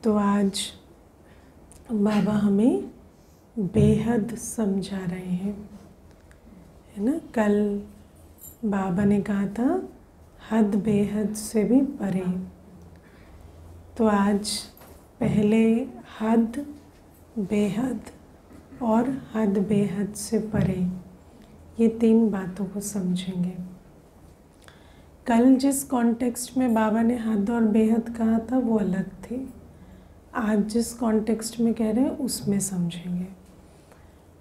तो आज बाबा हमें बेहद समझा रहे हैं, है ना। कल बाबा ने कहा था हद बेहद से भी परे। तो आज पहले हद, बेहद और हद बेहद से परे, ये 3 बातों को समझेंगे। कल जिस कॉन्टेक्स्ट में बाबा ने हद और बेहद कहा था वो अलग थे। आज जिस कॉन्टेक्स्ट में कह रहे हैं उसमें समझेंगे।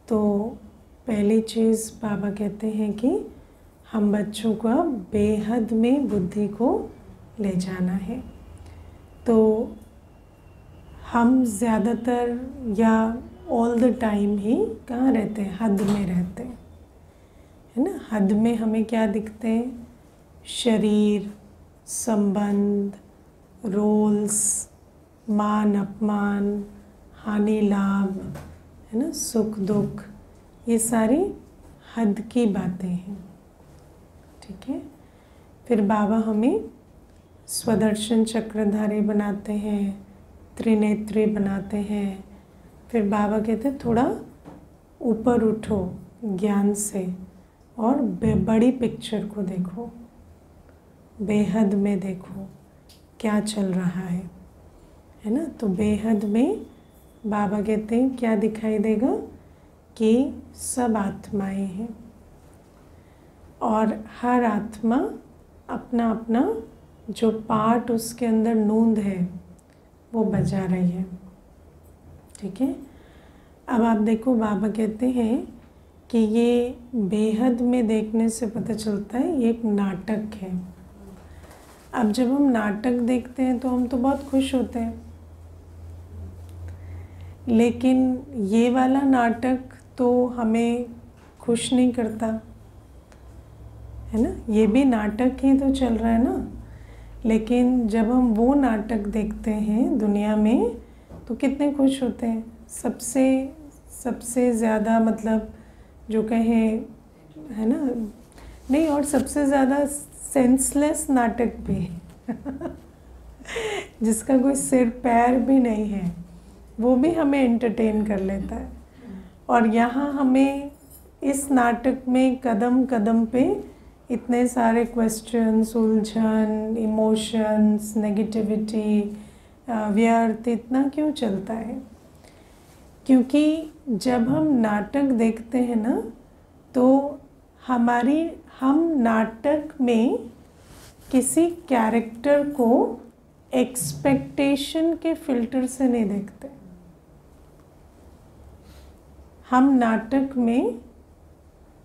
तो पहली चीज़ बाबा कहते हैं कि हम बच्चों को अब बेहद में बुद्धि को ले जाना है। तो हम ज़्यादातर या ऑल द टाइम ही कहाँ रहते हैं? हद में रहते हैं, है ना। हद में हमें क्या दिखते हैं? शरीर, संबंध, रोल्स, मान अपमान, हानि लाभ, है ना, सुख दुख, ये सारी हद की बातें हैं। ठीक है। फिर बाबा हमें स्वदर्शन चक्रधारी बनाते हैं, त्रिनेत्री बनाते हैं। फिर बाबा कहते हैं थोड़ा ऊपर उठो ज्ञान से और बड़ी पिक्चर को देखो, बेहद में देखो क्या चल रहा है ना। तो बेहद में बाबा कहते हैं क्या दिखाई देगा कि सब आत्माएं हैं और हर आत्मा अपना अपना जो पार्ट उसके अंदर नूंद है वो बजा रही है। ठीक है। अब आप देखो बाबा कहते हैं कि ये बेहद में देखने से पता चलता है ये एक नाटक है। अब जब हम नाटक देखते हैं तो हम तो बहुत खुश होते हैं, लेकिन ये वाला नाटक तो हमें खुश नहीं करता, है ना। ये भी नाटक ही तो चल रहा है ना। लेकिन जब हम वो नाटक देखते हैं दुनिया में तो कितने खुश होते हैं। सबसे ज़्यादा मतलब जो कहें, है ना, नहीं, और सबसे ज़्यादा सेंसलेस नाटक भी जिसका कोई सिर पैर भी नहीं है, वो भी हमें एंटरटेन कर लेता है। और यहाँ हमें इस नाटक में कदम कदम पे इतने सारे क्वेश्चंस, उलझन, इमोशंस, नेगेटिविटी, व्यर्थ, इतना क्यों चलता है? क्योंकि जब हम नाटक देखते हैं ना तो हम नाटक में किसी कैरेक्टर को एक्सपेक्टेशन के फिल्टर से नहीं देखते। हम नाटक में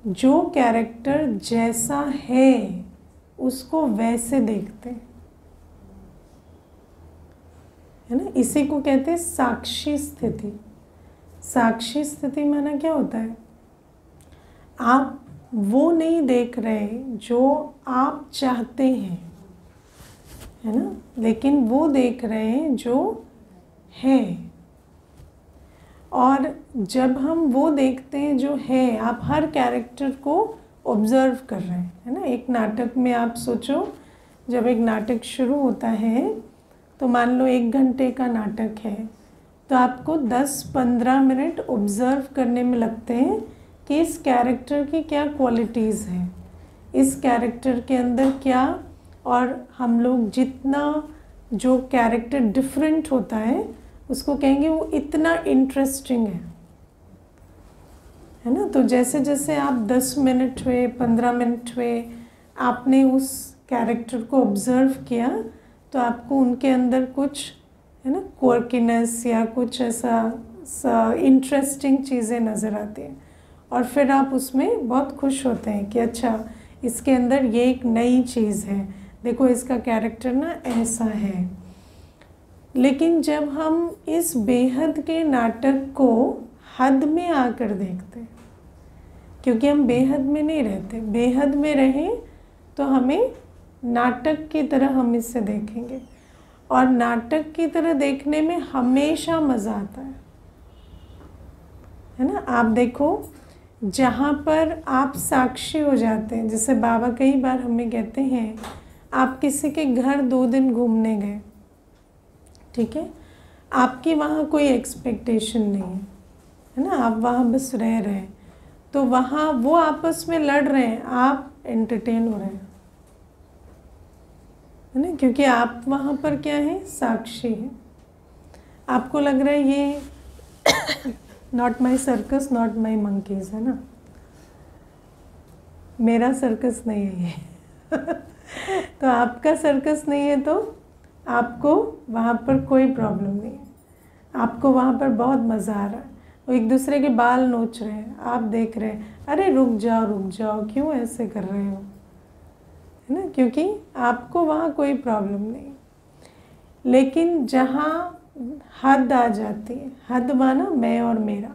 जो कैरेक्टर जैसा है उसको वैसे देखते हैं, है ना। इसी को कहते हैं साक्षी स्थिति। साक्षी स्थिति माना क्या होता है? आप वो नहीं देख रहे जो आप चाहते हैं, है ना, लेकिन वो देख रहे हैं जो है। और जब हम वो देखते हैं जो है, आप हर कैरेक्टर को ऑब्जर्व कर रहे हैं, है ना। एक नाटक में आप सोचो, जब एक नाटक शुरू होता है तो मान लो 1 घंटे का नाटक है तो आपको 10-15 मिनट ऑब्जर्व करने में लगते हैं कि इस कैरेक्टर की क्या क्वालिटीज़ हैं, इस कैरेक्टर के अंदर क्या। और हम लोग जितना जो कैरेक्टर डिफरेंट होता है उसको कहेंगे वो इतना इंटरेस्टिंग है ना। तो जैसे जैसे आप 10 मिनट हुए, 15 मिनट हुए, आपने उस कैरेक्टर को ऑब्जर्व किया तो आपको उनके अंदर कुछ, है ना, क्वर्कीनेस या कुछ ऐसा इंटरेस्टिंग चीज़ें नज़र आती हैं। और फिर आप उसमें बहुत खुश होते हैं कि अच्छा इसके अंदर ये एक नई चीज़ है, देखो इसका कैरेक्टर ना ऐसा है। लेकिन जब हम इस बेहद के नाटक को हद में आकर देखते हैं, क्योंकि हम बेहद में नहीं रहते, बेहद में रहें तो हमें नाटक की तरह हम इसे देखेंगे। और नाटक की तरह देखने में हमेशा मज़ा आता है ना। आप देखो जहाँ पर आप साक्षी हो जाते हैं, जैसे बाबा कई बार हमें कहते हैं आप किसी के घर 2 दिन घूमने गए, ठीक है, आपकी वहाँ कोई एक्सपेक्टेशन नहीं है ना, आप वहाँ बस रह रहे हैं, तो वहाँ वो आपस में लड़ रहे हैं, आप एंटरटेन हो रहे हैं, है ना, क्योंकि आप वहाँ पर क्या है, साक्षी है। आपको लग रहा है ये not my circus, not my monkeys, है ना, मेरा सर्कस नहीं है ये तो आपका सर्कस नहीं है, तो आपको वहाँ पर कोई प्रॉब्लम नहीं है, आपको वहाँ पर बहुत मज़ा आ रहा है। वो एक दूसरे के बाल नोच रहे हैं, आप देख रहे हैं, अरे रुक जाओ, क्यों ऐसे कर रहे हो, है ना, क्योंकि आपको वहाँ कोई प्रॉब्लम नहीं। लेकिन जहाँ हद आ जाती है, हद माना मैं और मेरा,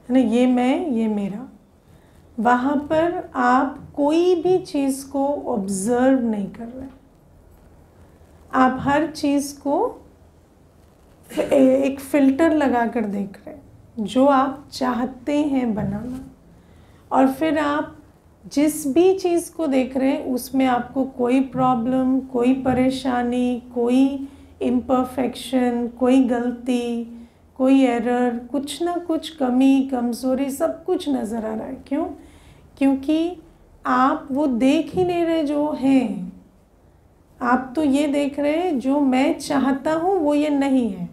है ना, ये मैं ये मेरा, वहाँ पर आप कोई भी चीज़ को ऑब्जर्व नहीं कर रहे, आप हर चीज़ को एक फ़िल्टर लगा कर देख रहे हैं जो आप चाहते हैं बनाना, और फिर आप जिस भी चीज़ को देख रहे हैं उसमें आपको कोई प्रॉब्लम, कोई परेशानी, कोई इम्परफेक्शन, कोई गलती, कोई एरर, कुछ ना कुछ कमी, कमज़ोरी, सब कुछ नज़र आ रहा है। क्यों? क्योंकि आप वो देख ही नहीं रहे जो हैं, आप तो ये देख रहे हैं जो मैं चाहता हूँ वो ये नहीं है,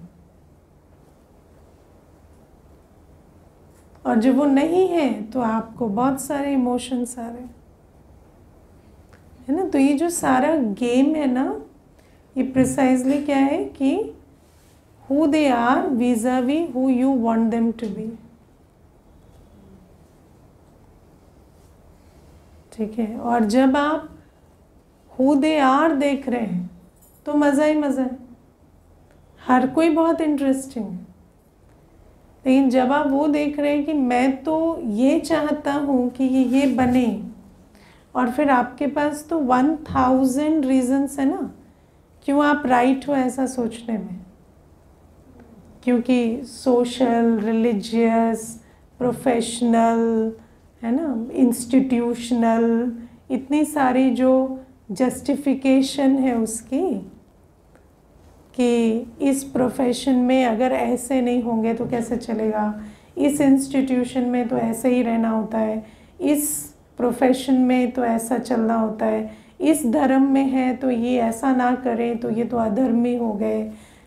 और जब वो नहीं है तो आपको बहुत सारे इमोशंस आ रहे हैं, है ना। तो ये जो सारा गेम है ना, ये प्रिसाइजली क्या है कि who they are vis-a-vis who you want them to be, ठीक है। और जब आप who they are देख रहे हैं तो मज़ा ही मज़ा है, हर कोई बहुत इंटरेस्टिंग है। लेकिन जब आप वो देख रहे हैं कि मैं तो ये चाहता हूँ कि ये बने, और फिर आपके पास तो 1000 रीजंस है ना क्यों आप राइट हो ऐसा सोचने में, क्योंकि सोशल, रिलीजियस, प्रोफेशनल, है ना, इंस्टीट्यूशनल, इतनी सारी जो जस्टिफिकेशन है उसकी कि इस प्रोफेशन में अगर ऐसे नहीं होंगे तो कैसे चलेगा, इस इंस्टीट्यूशन में तो ऐसे ही रहना होता है, इस प्रोफेशन में तो ऐसा चलना होता है, इस धर्म में है तो ये ऐसा ना करें तो ये तो अधर्मी हो गए,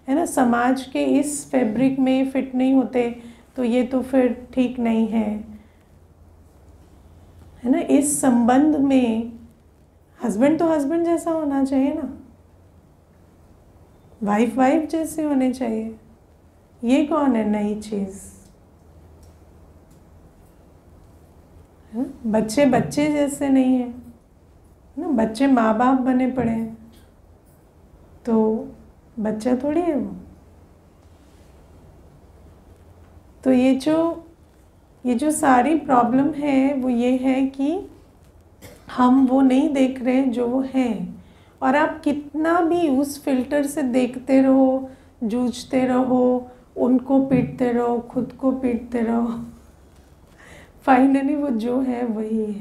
है ना, समाज के इस फैब्रिक में फिट नहीं होते तो ये तो फिर ठीक नहीं है ना, इस संबंध में हस्बैंड तो हस्बैंड जैसा होना चाहिए ना, वाइफ वाइफ जैसे होने चाहिए, ये कौन है नई चीज़, है ना? बच्चे बच्चे जैसे नहीं है ना, बच्चे माँ बाप बने पड़े हैं तो बच्चा थोड़ी है वो। तो ये जो सारी प्रॉब्लम है वो ये है कि हम वो नहीं देख रहे जो वो है, और आप कितना भी उस फिल्टर से देखते रहो, जूझते रहो, उनको पीटते रहो, खुद को पीटते रहो, फाइनली वो जो है वही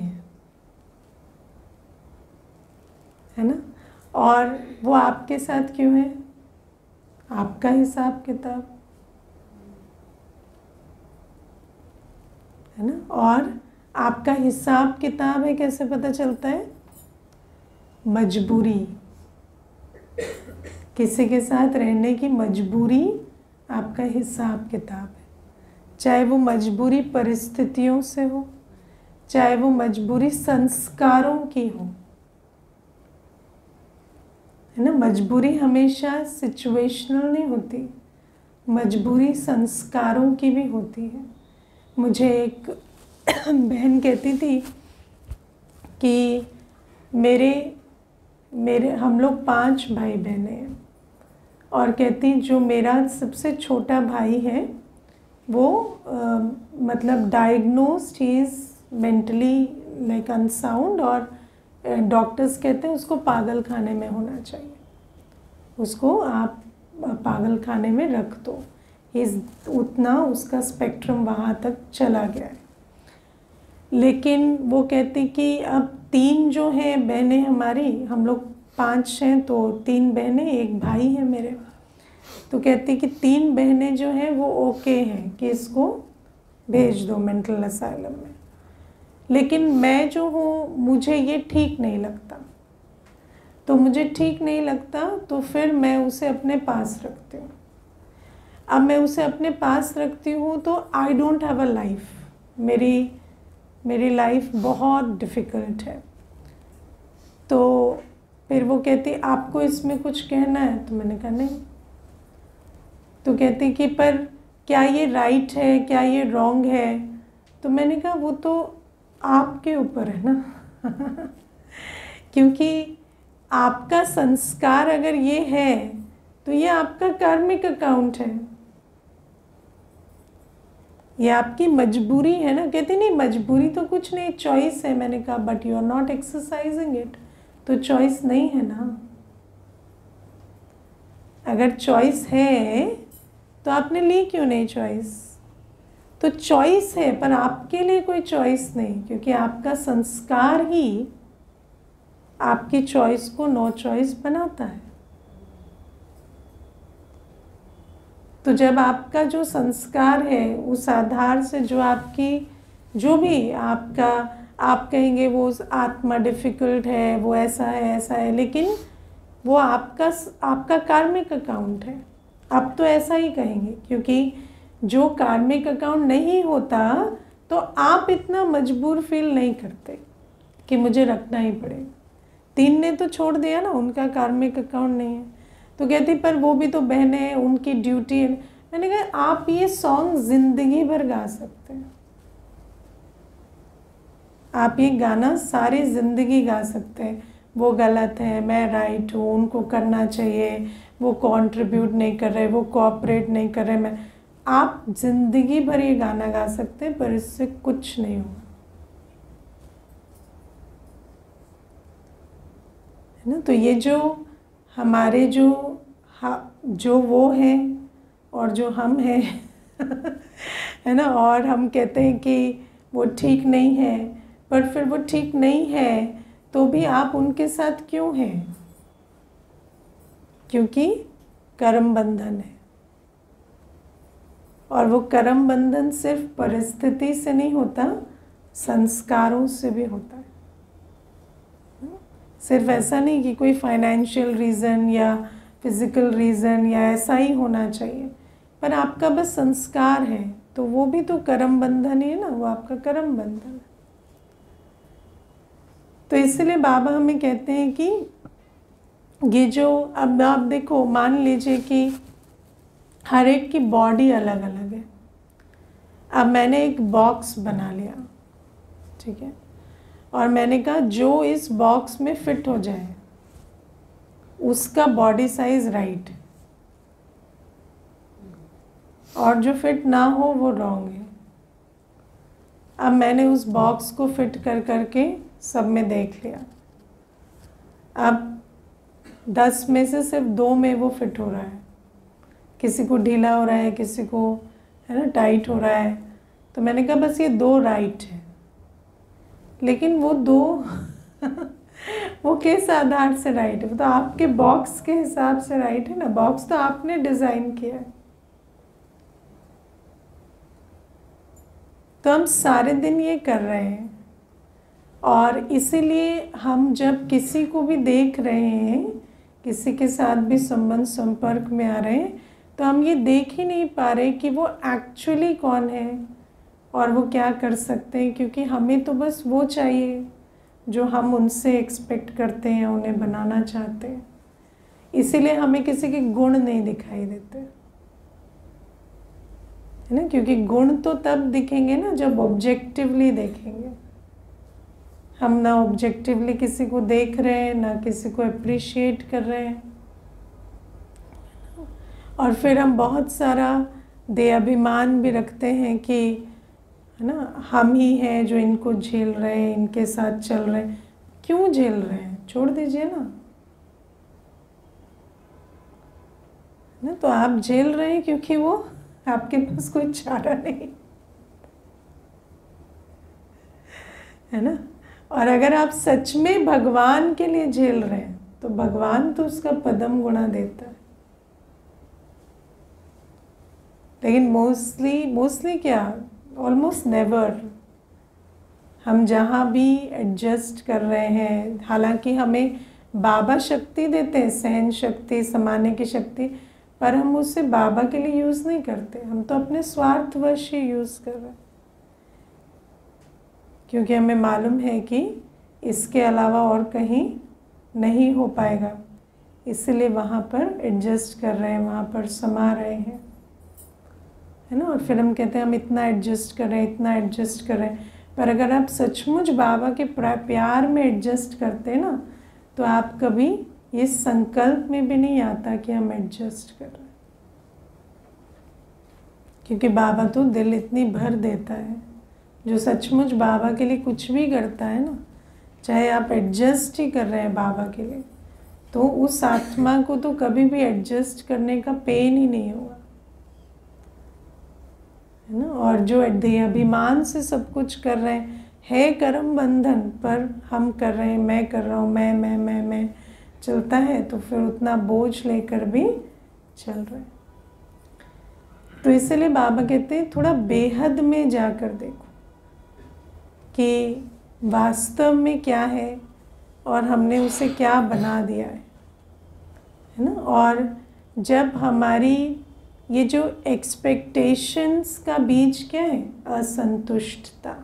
है ना। और वो आपके साथ क्यों है? आपका हिसाब किताब है ना। और आपका हिसाब किताब है, कैसे पता चलता है? मजबूरी, किसी के साथ रहने की मजबूरी आपका हिसाब किताब है, चाहे वो मजबूरी परिस्थितियों से हो, चाहे वो मजबूरी संस्कारों की हो, है ना। मजबूरी हमेशा सिचुएशनल नहीं होती, मजबूरी संस्कारों की भी होती है। मुझे एक बहन कहती थी कि मेरे हम लोग 5 भाई बहनें हैं, और कहती जो मेरा सबसे छोटा भाई है वो मतलब diagnosed is mentally like unsound, और डॉक्टर्स कहते हैं उसको पागल खाने में होना चाहिए, उसको आप पागल खाने में रख दो, उतना उसका स्पेक्ट्रम वहाँ तक चला गया है। लेकिन वो कहती कि अब 3 जो हैं बहनें हमारी, हम लोग 5 हैं तो 3 बहनें, 1 भाई है मेरे, तो कहती कि 3 बहनें जो हैं वो ओके हैं कि इसको भेज दो मेंटल असाइलम में, लेकिन मैं जो हूँ मुझे ये ठीक नहीं लगता। तो मुझे ठीक नहीं लगता तो फिर मैं उसे अपने पास रखती हूँ। अब मैं उसे अपने पास रखती हूँ तो I don't have a life, मेरी लाइफ बहुत डिफ़िकल्ट है। तो फिर वो कहती आपको इसमें कुछ कहना है? तो मैंने कहा नहीं। तो कहती कि पर क्या ये राइट है, क्या ये रॉन्ग है? तो मैंने कहा वो तो आपके ऊपर है ना क्योंकि आपका संस्कार अगर ये है तो ये आपका कार्मिक अकाउंट है, ये आपकी मजबूरी है ना। कहती नहीं मजबूरी तो कुछ नहीं, चॉइस है। मैंने कहा but you are not exercising it, तो चॉइस नहीं है ना। अगर चॉइस है तो आपने ली क्यों नहीं चॉइस? तो चॉइस है पर आपके लिए कोई चॉइस नहीं, क्योंकि आपका संस्कार ही आपकी चॉइस को नो चॉइस बनाता है। तो जब आपका जो संस्कार है उस आधार से जो आपकी जो भी आपका आप कहेंगे वो आत्मा डिफ़िकल्ट है, वो ऐसा है, लेकिन वो आपका कार्मिक अकाउंट है। आप तो ऐसा ही कहेंगे, क्योंकि जो कार्मिक अकाउंट नहीं होता तो आप इतना मजबूर फील नहीं करते कि मुझे रखना ही पड़ेगा। 3 ने तो छोड़ दिया ना, उनका कार्मिक अकाउंट नहीं है। तो कहती पर वो भी तो बहनें हैं, उनकी ड्यूटी है। मैंने कहा आप ये सॉन्ग ज़िंदगी भर गा सकते हैं, आप ये गाना सारी ज़िंदगी गा सकते हैं। वो गलत है, मैं राइट हूँ, उनको करना चाहिए, वो कंट्रीब्यूट नहीं कर रहे, वो कोऑपरेट नहीं कर रहे। मैं आप ज़िंदगी भर ये गाना गा सकते हैं, पर इससे कुछ नहीं होगा, है ना। तो ये जो हमारे जो वो हैं और जो हम हैं है ना, और हम कहते हैं कि वो ठीक नहीं है, पर फिर वो ठीक नहीं है तो भी आप उनके साथ क्यों हैं? क्योंकि कर्म बंधन है, और वो कर्म बंधन सिर्फ परिस्थिति से नहीं होता, संस्कारों से भी होता है। सिर्फ ऐसा नहीं कि कोई फाइनेंशियल रीज़न या फिज़िकल रीज़न या ऐसा ही होना चाहिए, पर आपका बस संस्कार है तो वो भी तो कर्म बंधन ही है ना, वो आपका कर्म बंधन है। तो इसलिए बाबा हमें कहते हैं कि ये जो अब आप देखो, मान लीजिए कि हर एक की बॉडी अलग अलग है। अब मैंने एक बॉक्स बना लिया, ठीक है, और मैंने कहा जो इस बॉक्स में फिट हो जाए उसका बॉडी साइज राइट है, और जो फिट ना हो वो रॉन्ग है। अब मैंने उस बॉक्स को फिट कर करके सब में देख लिया। अब 10 में से सिर्फ 2 में वो फिट हो रहा है, किसी को ढीला हो रहा है, किसी को है ना टाइट हो रहा है। तो मैंने कहा बस ये 2 राइट है, लेकिन वो 2 वो किस आधार से राइट है? वो तो आपके बॉक्स के हिसाब से राइट है ना, बॉक्स तो आपने डिज़ाइन किया है। तो हम सारे दिन ये कर रहे हैं, और इसीलिए हम जब किसी को भी देख रहे हैं, किसी के साथ भी संपर्क में आ रहे हैं, तो हम ये देख ही नहीं पा रहे कि वो एक्चुअली कौन है और वो क्या कर सकते हैं, क्योंकि हमें तो बस वो चाहिए जो हम उनसे एक्सपेक्ट करते हैं, उन्हें बनाना चाहते हैं। इसीलिए हमें किसी के गुण नहीं दिखाई देते, है ना, क्योंकि गुण तो तब दिखेंगे ना जब ऑब्जेक्टिवली देखेंगे। हम ना ऑब्जेक्टिवली किसी को देख रहे हैं, ना किसी को अप्रिशिएट कर रहे हैं, और फिर हम बहुत सारा दे अभिमान भी रखते हैं कि है ना हम ही हैं जो इनको झेल रहे हैं, इनके साथ चल रहे हैं। क्यों झेल रहे हैं? छोड़ दीजिए ना। तो आप झेल रहे हैं क्योंकि वो आपके पास कोई चारा नहीं, है ना। और अगर आप सच में भगवान के लिए झेल रहे हैं तो भगवान तो उसका पदम गुणा देता है। लेकिन मोस्टली क्या, ऑलमोस्ट नेवर हम जहाँ भी एडजस्ट कर रहे हैं, हालांकि हमें बाबा शक्ति देते हैं, सहन शक्ति, समाने की शक्ति, पर हम उसे बाबा के लिए यूज़ नहीं करते, हम तो अपने स्वार्थवश ही यूज़ कर रहे हैं, क्योंकि हमें मालूम है कि इसके अलावा और कहीं नहीं हो पाएगा, इसलिए वहाँ पर एडजस्ट कर रहे हैं, वहाँ पर समा रहे हैं, है ना। और फिर हम कहते हैं हम इतना एडजस्ट कर रहे हैं, इतना एडजस्ट कर रहे हैं, पर अगर आप सचमुच बाबा के प्यार में एडजस्ट करते हैं ना, तो आप कभी इस संकल्प में भी नहीं आता कि हम एडजस्ट कर रहे हैं, क्योंकि बाबा तो दिल इतनी भर देता है। जो सचमुच बाबा के लिए कुछ भी करता है ना, चाहे आप एडजस्ट ही कर रहे हैं बाबा के लिए, तो उस आत्मा को तो कभी भी एडजस्ट करने का पेन ही नहीं होगा, है ना। और जो अभिमान से सब कुछ कर रहे हैं, है कर्म बंधन, पर हम कर रहे हैं, मैं कर रहा हूँ, मैं चलता है, तो फिर उतना बोझ लेकर भी चल रहे हैं। तो इसलिए बाबा कहते हैं थोड़ा बेहद में जाकर देखो कि वास्तव में क्या है और हमने उसे क्या बना दिया है ना। और जब हमारी ये जो एक्सपेक्टेशंस का बीज क्या है, असंतुष्टता।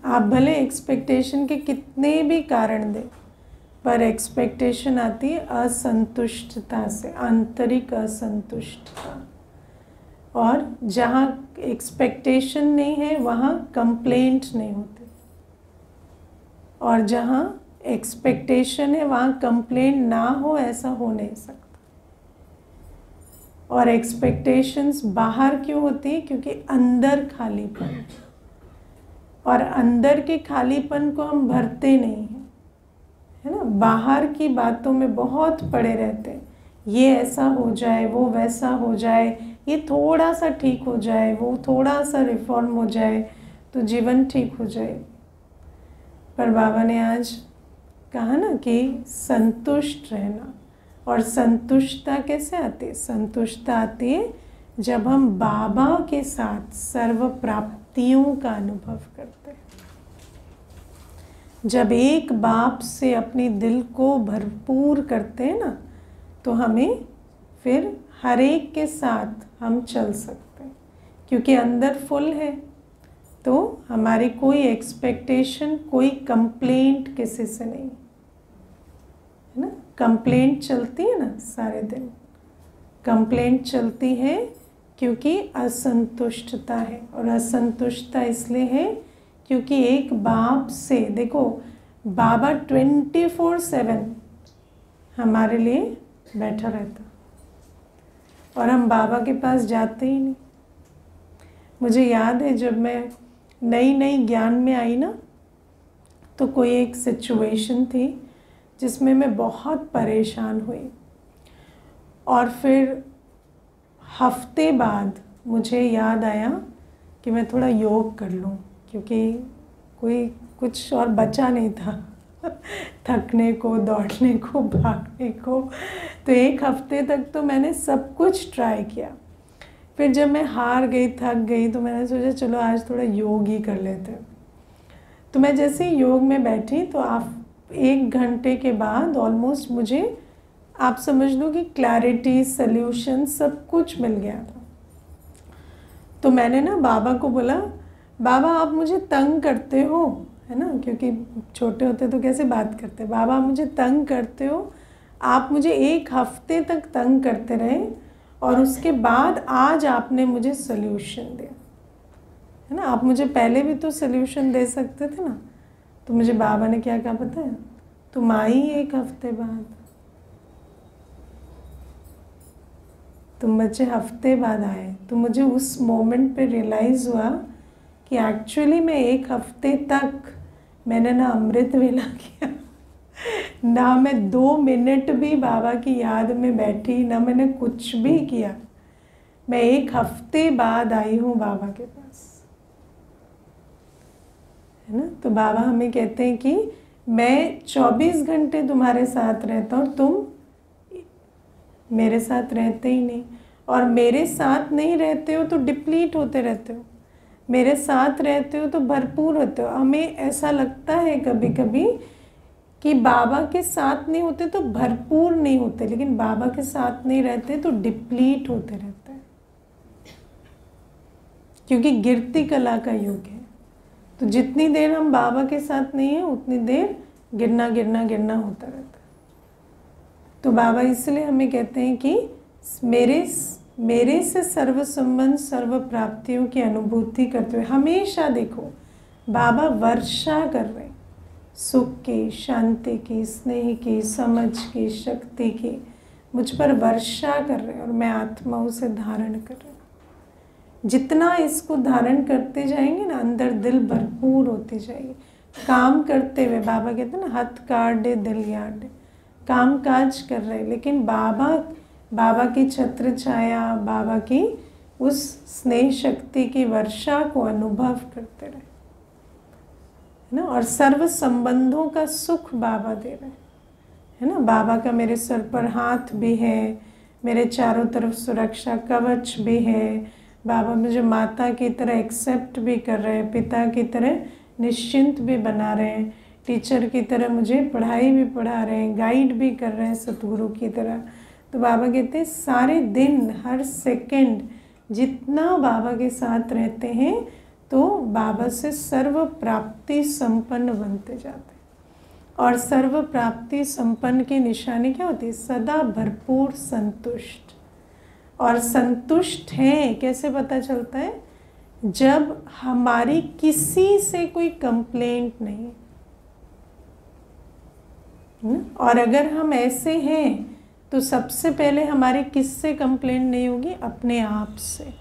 आप भले एक्सपेक्टेशन के कितने भी कारण दें, पर एक्सपेक्टेशन आती है असंतुष्टता से, आंतरिक असंतुष्टता। और जहाँ एक्सपेक्टेशन नहीं है वहाँ कंप्लेंट नहीं होती, और जहाँ एक्सपेक्टेशन है वहाँ कंप्लेंट ना हो, ऐसा हो नहीं सकता। और एक्सपेक्टेशंस बाहर क्यों होती है, क्योंकि अंदर खालीपन, और अंदर के खालीपन को हम भरते नहीं हैं, है ना। बाहर की बातों में बहुत पड़े रहते हैं, ये ऐसा हो जाए, वो वैसा हो जाए, ये थोड़ा सा ठीक हो जाए, वो थोड़ा सा रिफॉर्म हो जाए तो जीवन ठीक हो जाए। पर बाबा ने आज कहा ना कि संतुष्ट रहना। और संतुष्टता कैसे आती है? संतुष्टता आती है जब हम बाबा के साथ सर्व प्राप्तियों का अनुभव करते हैं। जब एक बाप से अपने दिल को भरपूर करते हैं ना, तो हमें फिर हर एक के साथ हम चल सकते हैं, क्योंकि अंदर फुल है, तो हमारी कोई एक्सपेक्टेशन, कोई कंप्लेंट किसी से नहीं, है ना। कंप्लेंट चलती है ना सारे दिन, कंप्लेंट चलती है क्योंकि असंतुष्टता है। और असंतुष्टता इसलिए है क्योंकि एक बाप से, देखो बाबा 24/7 हमारे लिए बैठा रहता, और हम बाबा के पास जाते ही नहीं। मुझे याद है जब मैं नई ज्ञान में आई ना, तो कोई एक सिचुएशन थी जिसमें मैं बहुत परेशान हुई, और फिर हफ्ते बाद मुझे याद आया कि मैं थोड़ा योग कर लूं, क्योंकि कोई कुछ और बचा नहीं था थकने को, दौड़ने को, भागने को। तो एक हफ्ते तक तो मैंने सब कुछ ट्राई किया। फिर जब मैं हार गई, थक गई, तो मैंने सोचा चलो आज थोड़ा योग ही कर लेते हैं। तो मैं जैसे ही योग में बैठी, तो आप 1 घंटे के बाद ऑलमोस्ट मुझे, आप समझ लो कि क्लैरिटी, सल्यूशन सब कुछ मिल गया था। तो मैंने ना बाबा को बोला, बाबा आप मुझे तंग करते हो, है ना, क्योंकि छोटे होते तो कैसे बात करते, बाबा आप मुझे तंग करते हो, आप मुझे 1 हफ्ते तक तंग करते रहे, और उसके बाद आज आपने मुझे सल्यूशन दिया, है ना। आप मुझे पहले भी तो सल्यूशन दे सकते थे ना। तो मुझे बाबा ने क्या कहा पता है? तुम आई 1 हफ्ते बाद, तुम बच्चे हफ्ते बाद आए। तो मुझे उस मोमेंट पे रियलाइज़ हुआ कि एक्चुअली मैं 1 हफ्ते तक मैंने ना अमृत वेला किया, ना मैं 2 मिनट भी बाबा की याद में बैठी, ना मैंने कुछ भी किया। मैं 1 हफ्ते बाद आई हूँ बाबा के पास, है ना। तो बाबा हमें कहते हैं कि मैं 24 घंटे तुम्हारे साथ रहता हूँ, तुम मेरे साथ रहते ही नहीं, और मेरे साथ नहीं रहते हो तो डिप्लीट होते रहते हो, मेरे साथ रहते हो तो भरपूर होते हो। हमें ऐसा लगता है कभी कभी कि बाबा के साथ नहीं होते तो भरपूर नहीं होते, लेकिन बाबा के साथ नहीं रहते तो डिप्लीट होते रहते हैं, क्योंकि गिरती कला का युग है। तो जितनी देर हम बाबा के साथ नहीं है उतनी देर गिरना गिरना गिरना होता रहता है। तो बाबा इसलिए हमें कहते हैं कि मेरे से सर्व संबंध सर्व प्राप्तियों की अनुभूति करते हुए हमेशा देखो बाबा वर्षा कर रहे हैं, सुख की, शांति की, स्नेह की, समझ की, शक्ति की मुझ पर वर्षा कर रहे हैं, और मैं आत्मा उसे धारण कर रही हूँ। जितना इसको धारण करते जाएंगे ना, अंदर दिल भरपूर होती जाएगी। काम करते हुए बाबा कहते हैं ना, हाथ काटे दिल याद, काम काज कर रहे, लेकिन बाबा की छत्र छाया, बाबा की उस स्नेह शक्ति की वर्षा को अनुभव करते रहे, है ना। और सर्व संबंधों का सुख बाबा दे रहे है ना। बाबा का मेरे सर पर हाथ भी है, मेरे चारों तरफ सुरक्षा कवच भी है, बाबा मुझे माता की तरह एक्सेप्ट भी कर रहे हैं, पिता की तरह निश्चिंत भी बना रहे हैं, टीचर की तरह मुझे पढ़ाई भी पढ़ा रहे हैं, गाइड भी कर रहे हैं सतगुरु की तरह। तो बाबा कहते हैं सारे दिन हर सेकंड जितना बाबा के साथ रहते हैं तो बाबा से सर्व प्राप्ति संपन्न बनते जाते हैं। और सर्व प्राप्ति संपन्न की निशानी क्या होती है? सदा भरपूर संतुष्ट। और संतुष्ट हैं कैसे पता चलता है? जब हमारी किसी से कोई कंप्लेंट नहीं, और अगर हम ऐसे हैं तो सबसे पहले हमारे किससे कंप्लेंट नहीं होगी? अपने आप से,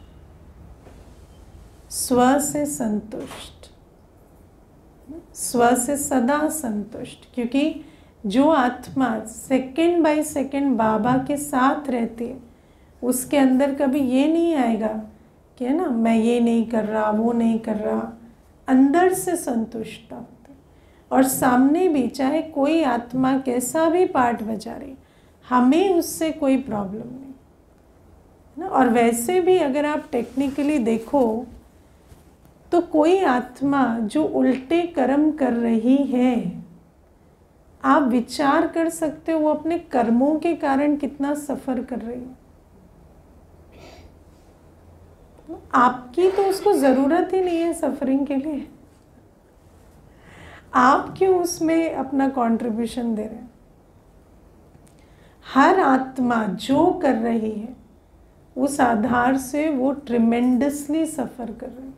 स्व से संतुष्ट, स्व से सदा संतुष्ट। क्योंकि जो आत्मा सेकंड बाय सेकंड बाबा के साथ रहती है उसके अंदर कभी ये नहीं आएगा कि है ना मैं ये नहीं कर रहा, वो नहीं कर रहा, अंदर से संतुष्ट होता है। और सामने भी चाहे कोई आत्मा कैसा भी पार्ट बजा रही, हमें उससे कोई प्रॉब्लम नहीं, है ना। और वैसे भी अगर आप टेक्निकली देखो तो कोई आत्मा जो उल्टे कर्म कर रही है, आप विचार कर सकते हो वो अपने कर्मों के कारण कितना सफ़र कर रही है। आपकी तो उसको ज़रूरत ही नहीं है सफरिंग के लिए, आप क्यों उसमें अपना कंट्रीब्यूशन दे रहे हैं? हर आत्मा जो कर रही है उस आधार से वो ट्रिमेंडसली सफ़र कर रही है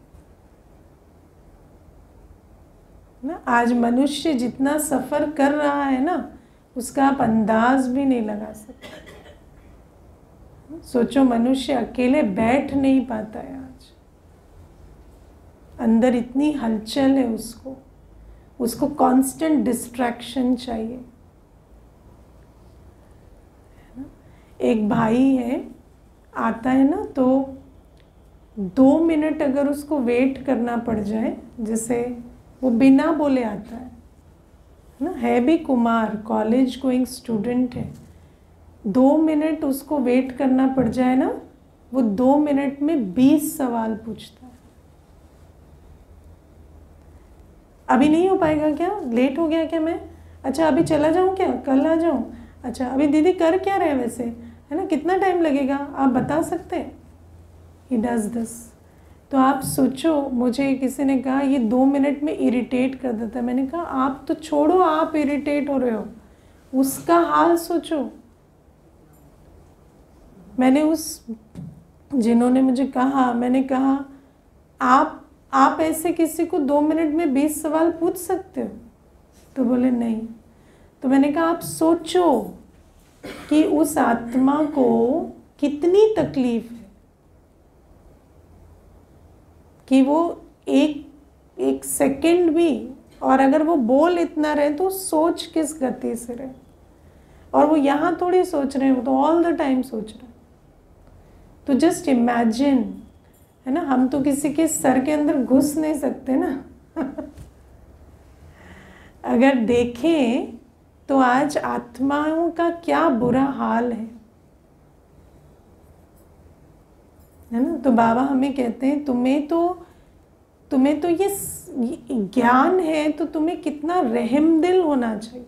ना। आज मनुष्य जितना सफ़र कर रहा है ना उसका आप अंदाज भी नहीं लगा सकते। सोचो मनुष्य अकेले बैठ नहीं पाता है आज, अंदर इतनी हलचल है, उसको कांस्टेंट डिस्ट्रैक्शन चाहिए। एक भाई है, आता है ना तो 2 मिनट अगर उसको वेट करना पड़ जाए, जैसे वो बिना बोले आता है ना, है भी कुमार, कॉलेज गोइंग स्टूडेंट है, 2 मिनट उसको वेट करना पड़ जाए ना, वो 2 मिनट में 20 सवाल पूछता है। अभी नहीं हो पाएगा क्या? लेट हो गया क्या मैं? अच्छा अभी चला जाऊँ क्या? कल आ जाऊँ? अच्छा अभी दीदी कर क्या रहे वैसे, है ना, कितना टाइम लगेगा आप बता सकते हैं? He does this. तो आप सोचो, मुझे किसी ने कहा ये 2 मिनट में इरिटेट कर देता है। मैंने कहा आप तो छोड़ो, आप इरिटेट हो रहे हो, उसका हाल सोचो। मैंने जिन्होंने मुझे कहा, मैंने कहा आप ऐसे किसी को 2 मिनट में 20 सवाल पूछ सकते हो? तो बोले नहीं। तो मैंने कहा आप सोचो कि उस आत्मा को कितनी तकलीफ है कि वो एक सेकंड भी, और अगर वो बोल इतना रहे तो सोच किस गति से रहे। और वो यहाँ थोड़ी सोच रहे हैं, वो तो ऑल द टाइम सोच रहे हैं। तो जस्ट इमेजिन, है ना, हम तो किसी के सर के अंदर घुस नहीं सकते ना। अगर देखें तो आज आत्माओं का क्या बुरा हाल है। है ना। तो बाबा हमें कहते हैं तुम्हें तो ये ज्ञान है, तो तुम्हें कितना रहमदिल होना चाहिए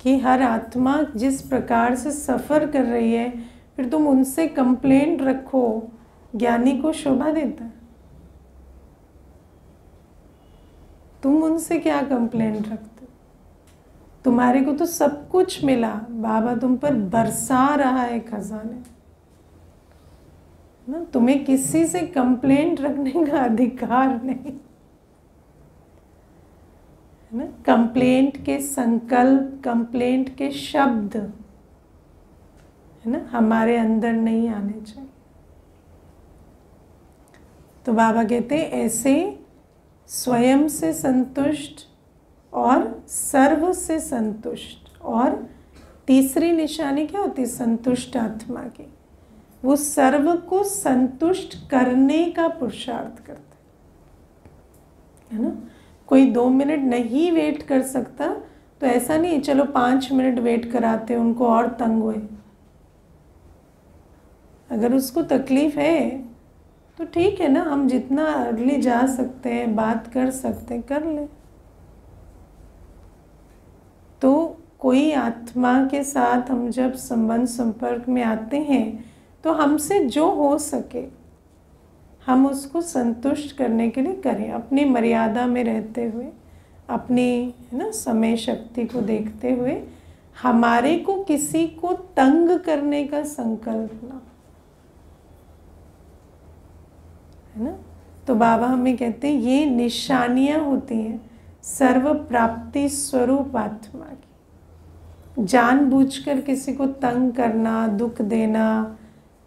कि हर आत्मा जिस प्रकार से सफ़र कर रही है, फिर तुम उनसे कंप्लेंट रखो। ज्ञानी को शोभा देता है? तुम उनसे क्या कंप्लेंट रखते? तुम्हारे को तो सब कुछ मिला, बाबा तुम पर बरसा रहा है खजाने ना। तुम्हें किसी से कंप्लेंट रखने का अधिकार नहीं है ना। कंप्लेंट के संकल्प, कंप्लेंट के शब्द है ना हमारे अंदर नहीं आने चाहिए। तो बाबा कहते हैं ऐसे स्वयं से संतुष्ट और सर्व से संतुष्ट, और तीसरी निशानी क्या होती है संतुष्ट आत्मा की? वो सर्व को संतुष्ट करने का पुरुषार्थ करते है ना। कोई 2 मिनट नहीं वेट कर सकता तो ऐसा नहीं चलो 5 मिनट वेट कराते उनको और तंग हुए। अगर उसको तकलीफ है तो ठीक है ना, हम जितना अर्ली जा सकते हैं, बात कर सकते हैं, कर ले। तो कोई आत्मा के साथ हम जब संबंध संपर्क में आते हैं तो हमसे जो हो सके हम उसको संतुष्ट करने के लिए करें, अपनी मर्यादा में रहते हुए, अपनी है ना समय शक्ति को देखते हुए। हमारे को किसी को तंग करने का संकल्प ना, है ना। तो बाबा हमें कहते हैं ये निशानियां होती हैं सर्व प्राप्ति स्वरूप आत्मा की। जानबूझकर किसी को तंग करना, दुख देना,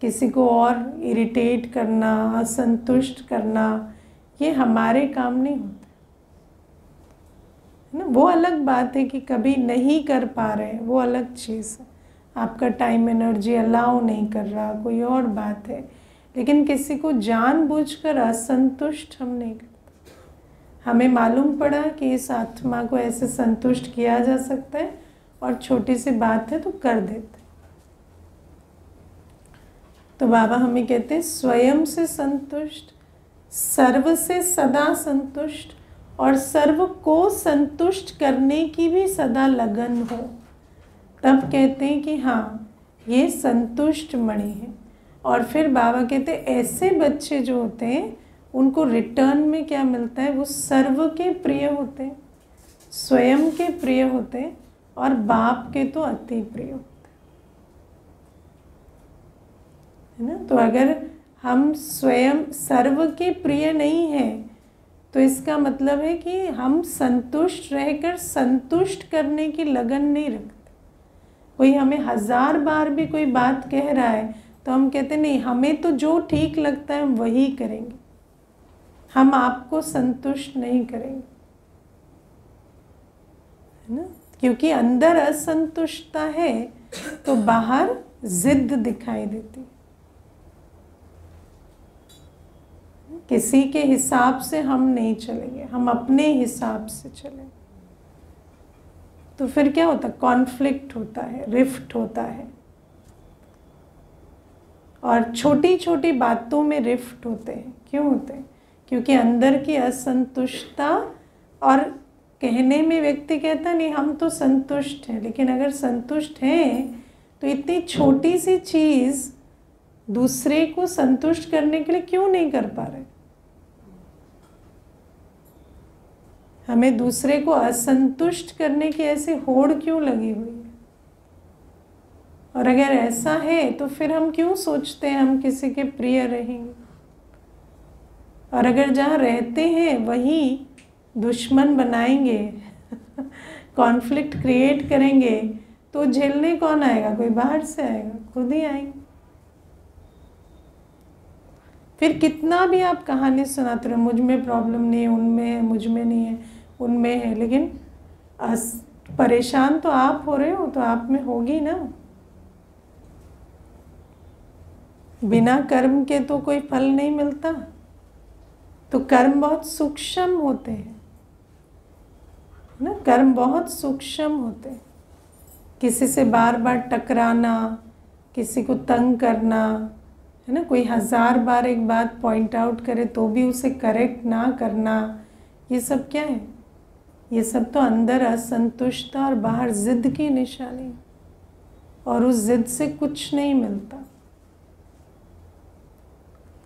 किसी को और इरिटेट करना, असंतुष्ट करना, ये हमारे काम नहीं होते है ना। वो अलग बात है कि कभी नहीं कर पा रहे, वो अलग चीज़ है, आपका टाइम एनर्जी अलाउ नहीं कर रहा, कोई और बात है। लेकिन किसी को जानबूझकर असंतुष्ट हम नहीं करते। हमें मालूम पड़ा कि इस आत्मा को ऐसे संतुष्ट किया जा सकता है और छोटी सी बात है तो कर देते। तो बाबा हमें कहते हैं स्वयं से संतुष्ट, सर्व से सदा संतुष्ट, और सर्व को संतुष्ट करने की भी सदा लगन हो। तब कहते हैं कि हाँ ये संतुष्ट मणि है। और फिर बाबा कहते हैं ऐसे बच्चे जो होते हैं उनको रिटर्न में क्या मिलता है? वो सर्व के प्रिय होते हैं, स्वयं के प्रिय होते हैं, और बाप के तो अति प्रिय होते हैं, है ना। तो अगर हम स्वयं सर्व के प्रिय नहीं हैं तो इसका मतलब है कि हम संतुष्ट रहकर संतुष्ट करने की लगन नहीं रखते। कोई हमें 1000 बार भी कोई बात कह रहा है तो हम कहते नहीं, हमें तो जो ठीक लगता है हम वही करेंगे, हम आपको संतुष्ट नहीं करेंगे, है ना। क्योंकि अंदर असंतुष्टता है तो बाहर जिद दिखाई देती है। किसी के हिसाब से हम नहीं चलेंगे, हम अपने हिसाब से चलेंगे। तो फिर क्या होता है? कॉन्फ्लिक्ट होता है, रिफ्ट होता है, और छोटी छोटी बातों में रिफ्ट होते हैं। क्यों होते हैं? क्योंकि अंदर की असंतुष्टता, और कहने में व्यक्ति कहता नहीं हम तो संतुष्ट हैं, लेकिन अगर संतुष्ट हैं तो इतनी छोटी सी चीज़ दूसरे को संतुष्ट करने के लिए क्यों नहीं कर पा रहे? हमें दूसरे को असंतुष्ट करने की ऐसी होड़ क्यों लगी हुई है? और अगर ऐसा है तो फिर हम क्यों सोचते हैं हम किसी के प्रिय रहेंगे? और अगर जहाँ रहते हैं वहीं दुश्मन बनाएंगे कॉन्फ्लिक्ट क्रिएट करेंगे तो झेलने कौन आएगा? कोई बाहर से आएगा? खुद ही आएंगे। फिर कितना भी आप कहानी सुनाते रहो, मुझ में प्रॉब्लम नहीं है, उनमें है, मुझ में नहीं है, उनमें है, लेकिन परेशान तो आप हो रहे हो, तो आप में होगी ना। बिना कर्म के तो कोई फल नहीं मिलता। तो कर्म बहुत सूक्ष्म होते हैं ना, कर्म बहुत सूक्ष्म होते हैं। किसी से बार बार टकराना, किसी को तंग करना, है ना, कोई 1000 बार एक बात पॉइंट आउट करे तो भी उसे करेक्ट ना करना, ये सब क्या है? ये सब तो अंदर असंतुष्टता और बाहर जिद की निशानी, और उस जिद से कुछ नहीं मिलता।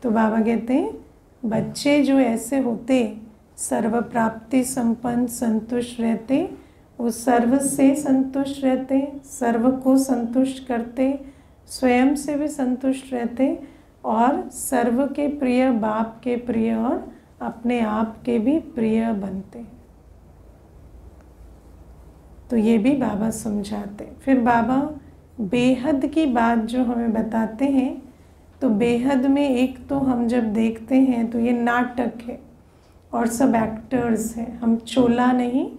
तो बाबा कहते हैं बच्चे जो ऐसे होते, सर्व प्राप्ति संपन्न संतुष्ट रहते, वो सर्व से संतुष्ट रहते, सर्व को संतुष्ट करते, स्वयं से भी संतुष्ट रहते, और सर्व के प्रिय, बाप के प्रिय और अपने आप के भी प्रिय बनते हैं। तो ये भी बाबा समझाते। फिर बाबा बेहद की बात जो हमें बताते हैं, तो बेहद में एक तो हम जब देखते हैं तो ये नाटक है और सब एक्टर्स हैं। हम चोला नहीं,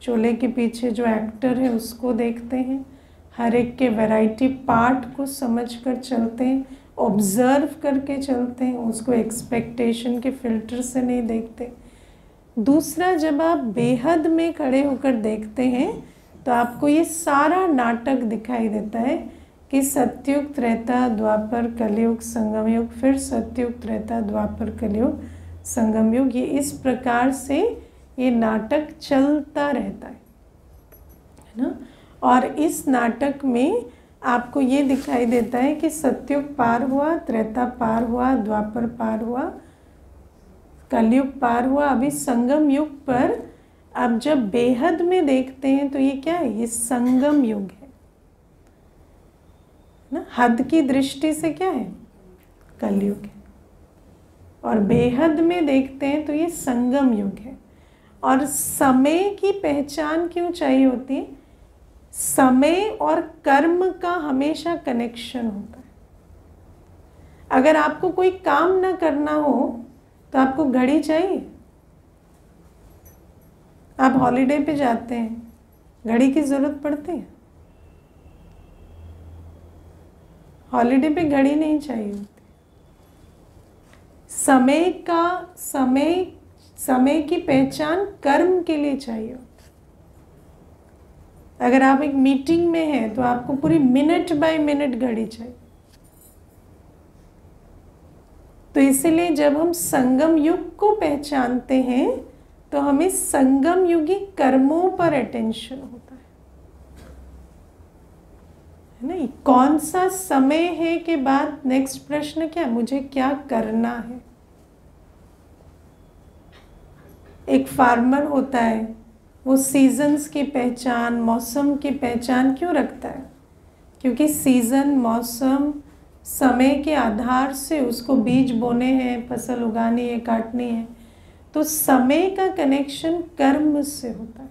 चोले के पीछे जो एक्टर है उसको देखते हैं, हर एक के वैरायटी पार्ट को समझ कर चलते हैं, ऑब्जर्व करके चलते हैं, उसको एक्सपेक्टेशन के फिल्टर से नहीं देखते। दूसरा, जब आप बेहद में खड़े होकर देखते हैं तो आपको ये सारा नाटक दिखाई देता है कि सतयुग, त्रेता, द्वापर, कलयुग, संगम युग, फिर सतयुग, त्रेता, द्वापर, कलयुग, संगम युग, ये इस प्रकार से ये नाटक चलता रहता है ना। और इस नाटक में आपको ये दिखाई देता है कि सतयुग पार हुआ, त्रेता पार हुआ, द्वापर पार हुआ, कलयुग पार हुआ, अभी संगम युग पर अब जब बेहद में देखते हैं तो ये क्या है? ये संगम युग है ना। हद की दृष्टि से क्या है? कलयुग है। और बेहद में देखते हैं तो ये संगम युग है। और समय की पहचान क्यों चाहिए होती है? समय और कर्म का हमेशा कनेक्शन होता है। अगर आपको कोई काम ना करना हो तो आपको घड़ी चाहिए? आप हॉलीडे पे जाते हैं, घड़ी की ज़रूरत पड़ती है? हॉलीडे पे घड़ी नहीं चाहिए होती। समय की पहचान कर्म के लिए चाहिए होती। अगर आप एक मीटिंग में हैं तो आपको पूरी मिनट बाय मिनट घड़ी चाहिए। तो इसीलिए जब हम संगम युग को पहचानते हैं तो हमें संगम युगी कर्मों पर अटेंशन होता है ना। कौन सा समय है के बाद नेक्स्ट प्रश्न क्या? मुझे क्या करना है। एक फार्मर होता है, वो सीजन्स की पहचान, मौसम की पहचान क्यों रखता है? क्योंकि सीजन, मौसम, समय के आधार से उसको बीज बोने हैं, फसल उगानी है, काटनी है। तो समय का कनेक्शन कर्म से होता है।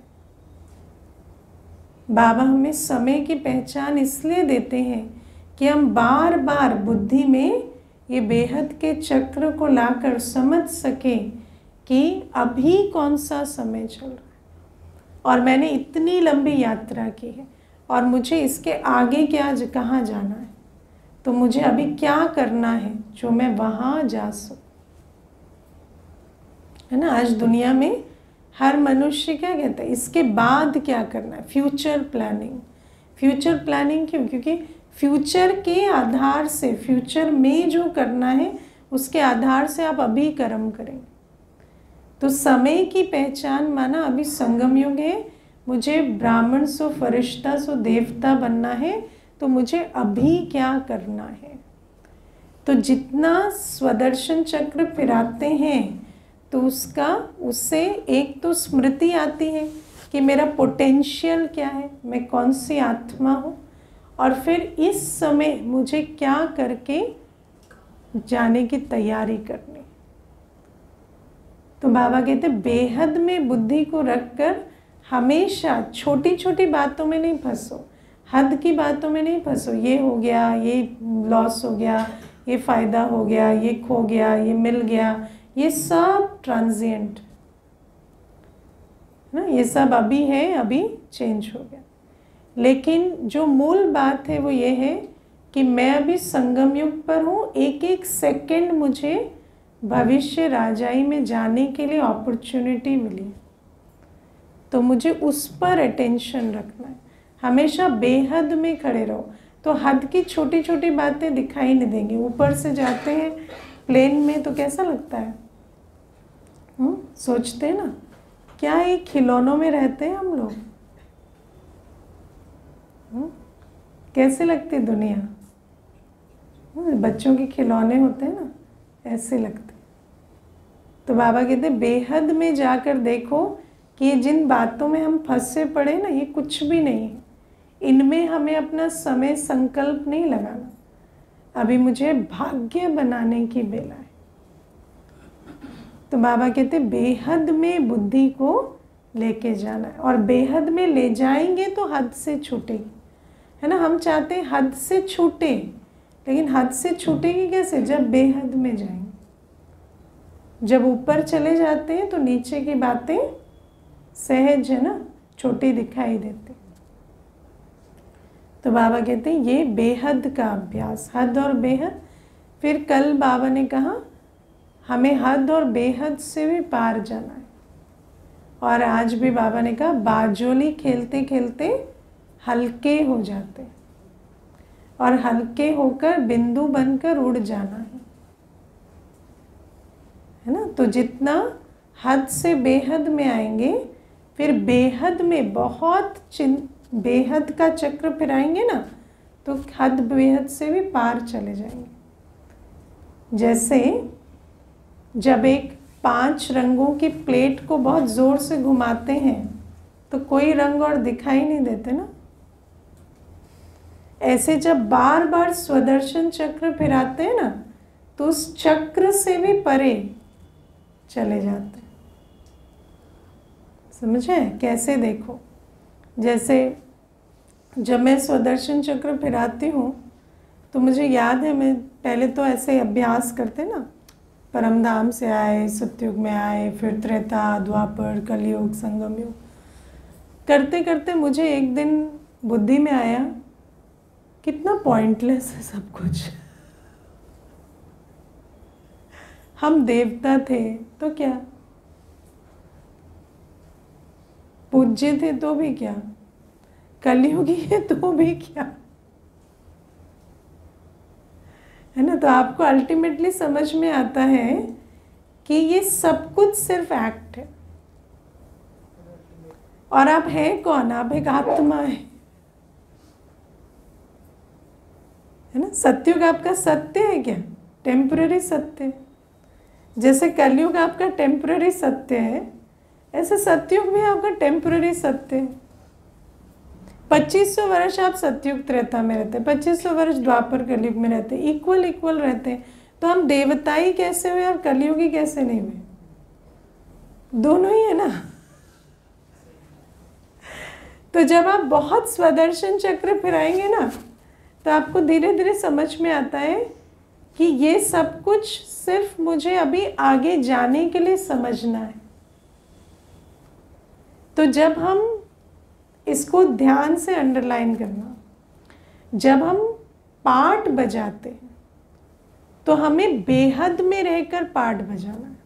बाबा हमें समय की पहचान इसलिए देते हैं कि हम बार बार बुद्धि में ये बेहद के चक्र को लाकर समझ सकें कि अभी कौन सा समय चल रहा है, और मैंने इतनी लंबी यात्रा की है और मुझे इसके आगे क्या, कहाँ जाना है, तो मुझे अभी क्या करना है जो मैं वहाँ जा सकूँ, है ना। आज दुनिया में हर मनुष्य क्या कहता है? इसके बाद क्या करना है? Future planning. फ्यूचर प्लानिंग क्यों? क्योंकि फ्यूचर के आधार से, फ्यूचर में जो करना है उसके आधार से आप अभी कर्म करेंगे। तो समय की पहचान माना अभी संगम युग है, मुझे ब्राह्मण सो फरिश्ता सो देवता बनना है, तो मुझे अभी क्या करना है। तो जितना स्वदर्शन चक्र फिराते हैं तो उससे एक तो स्मृति आती है कि मेरा पोटेंशियल क्या है, मैं कौन सी आत्मा हूँ, और फिर इस समय मुझे क्या करके जाने की तैयारी करनी। तो बाबा कहते बेहद में बुद्धि को रखकर हमेशा छोटी छोटी बातों में नहीं फंसो, हद की बातों में नहीं फंसो। ये हो गया, ये लॉस हो गया, ये फ़ायदा हो गया, ये खो गया, ये मिल गया, ये सब ट्रांजिएंट ना, ये सब अभी है, अभी चेंज हो गया। लेकिन जो मूल बात है वो ये है कि मैं अभी संगम युग पर हूँ, एक एक सेकंड मुझे भविष्य राजाई में जाने के लिए अपॉर्चुनिटी मिली, तो मुझे उस पर अटेंशन रखना है। हमेशा बेहद में खड़े रहो। तो हद की छोटी छोटी बातें दिखाई नहीं देंगी। ऊपर से जाते हैं प्लेन में तो कैसा लगता है? सोचते हैं ना, क्या ये खिलौनों में रहते हैं हम लोग? कैसे लगती दुनिया? बच्चों के खिलौने होते हैं ना, ऐसे लगते। तो बाबा कहते बेहद में जाकर देखो कि जिन बातों में हम फंसे पड़े ना, ये कुछ भी नहीं है। इनमें हमें अपना समय संकल्प नहीं लगाना। अभी मुझे भाग्य बनाने की बेला है। तो बाबा कहते बेहद में बुद्धि को लेके जाना है, और बेहद में ले जाएंगे तो हद से छूटेगी, है ना। हम चाहते हैं हद से छूटे, लेकिन हद से छूटेगी कैसे? जब बेहद में जाएंगे। जब ऊपर चले जाते हैं तो नीचे की बातें सहज, है ना, छोटी दिखाई देती। तो बाबा कहते हैं ये बेहद का अभ्यास, हद और बेहद। फिर कल बाबा ने कहा हमें हद और बेहद से भी पार जाना है। और आज भी बाबा ने कहा बाजोली खेलते खेलते हल्के हो जाते हैं, और हल्के होकर बिंदु बनकर उड़ जाना है ना। तो जितना हद से बेहद में आएंगे, फिर बेहद में बहुत बेहद का चक्र फिराएंगे ना, तो हद बेहद से भी पार चले जाएंगे। जैसे जब एक 5 रंगों की प्लेट को बहुत जोर से घुमाते हैं तो कोई रंग और दिखाई नहीं देते ना। ऐसे जब बार बार स्वदर्शन चक्र फिराते हैं ना, तो उस चक्र से भी परे चले जाते हैं। समझे कैसे? देखो, जैसे जब मैं स्वदर्शन चक्र फिराती हूँ तो मुझे याद है, मैं पहले तो ऐसे अभ्यास करते ना, परमधाम से आए, सतयुग में आए, फिर त्रेता, द्वापर, कलयुग, संगम युग करते करते मुझे एक दिन बुद्धि में आया कितना पॉइंटलेस है सब कुछ। हम देवता थे तो क्या, पूज्य थे तो भी क्या, कलयुगी है तो भी क्या, है ना। तो आपको अल्टीमेटली समझ में आता है कि ये सब कुछ सिर्फ एक्ट है। और आप हैं कौन? आप एक आत्मा है ना। सत्युग आपका सत्य है क्या? टेम्पररी सत्य। जैसे कलयुग आपका टेम्पररी सत्य है, ऐसे सत्युग भी आपका टेम्पररी सत्य है। 2500 वर्ष आप सत्युग त्रेता में रहते हैं, 2500 वर्ष द्वापर कलयुग में रहते हैं, इक्वल रहते हैं। तो हम देवताई कैसे हुए और कलयुगी कैसे नहीं हुए? दोनों ही है ना। तो जब आप बहुत स्वदर्शन चक्र फिराएंगे ना, तो आपको धीरे धीरे समझ में आता है कि ये सब कुछ सिर्फ मुझे अभी आगे जाने के लिए समझना है। तो जब हम इसको ध्यान से अंडरलाइन करना, जब हम पाठ बजाते हैं तो हमें बेहद में रहकर पाठ बजाना है,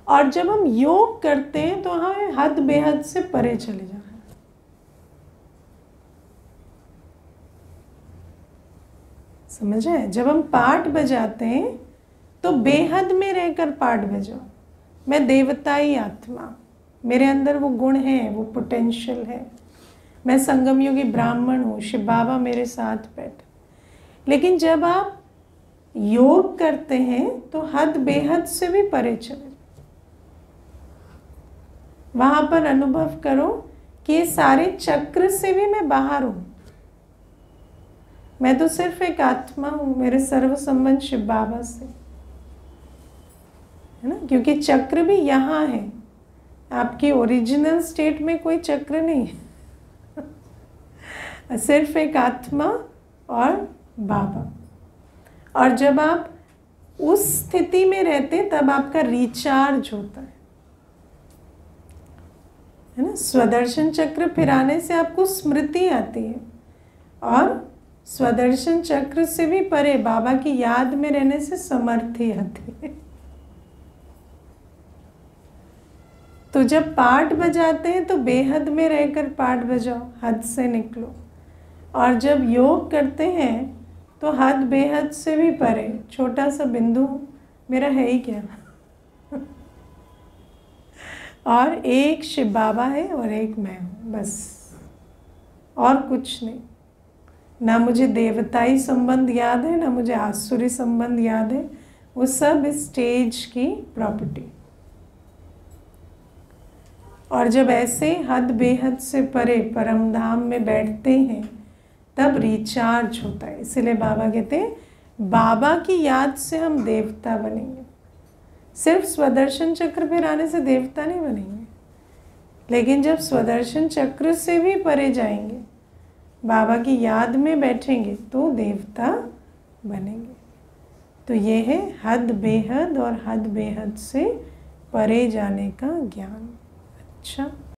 और जब हम योग करते हैं तो हमें हद बेहद से परे चले जाना है। समझ आए? जब हम पाठ बजाते हैं तो बेहद में रहकर पाठ बजाओ। मैं देवताई आत्मा, मेरे अंदर वो गुण है, वो पोटेंशियल है। मैं संगम योगी ब्राह्मण हूँ, शिव बाबा मेरे साथ बैठे। लेकिन जब आप योग करते हैं तो हद बेहद से भी परे चले, वहां पर अनुभव करो कि ये सारे चक्र से भी मैं बाहर हूँ। मैं तो सिर्फ एक आत्मा हूँ, मेरे सर्व संबंध शिव बाबा से, है ना। क्योंकि चक्र भी यहाँ है, आपकी ओरिजिनल स्टेट में कोई चक्र नहीं है। सिर्फ एक आत्मा और बाबा। और जब आप उस स्थिति में रहते तब आपका रिचार्ज होता है ना। स्वदर्शन चक्र फिराने से आपको स्मृति आती है, और स्वदर्शन चक्र से भी परे बाबा की याद में रहने से समर्थी आती है। तो जब पाठ बजाते हैं तो बेहद में रहकर पाठ बजाओ, हद से निकलो। और जब योग करते हैं तो हद बेहद से भी परे छोटा सा बिंदु मेरा है ही क्या और एक शिव बाबा है और एक मैं हूँ, बस और कुछ नहीं। ना मुझे देवताई संबंध याद है, ना मुझे आसुरी संबंध याद है, वो सब इस स्टेज की प्रॉपर्टी। और जब ऐसे हद बेहद से परे परम धाम में बैठते हैं तब रिचार्ज होता है। इसीलिए बाबा कहते हैं बाबा की याद से हम देवता बनेंगे। सिर्फ स्वदर्शन चक्र पे आने से देवता नहीं बनेंगे, लेकिन जब स्वदर्शन चक्र से भी परे जाएंगे, बाबा की याद में बैठेंगे तो देवता बनेंगे। तो ये है हद बेहद और हद बेहद से परे जाने का ज्ञान। अच्छा।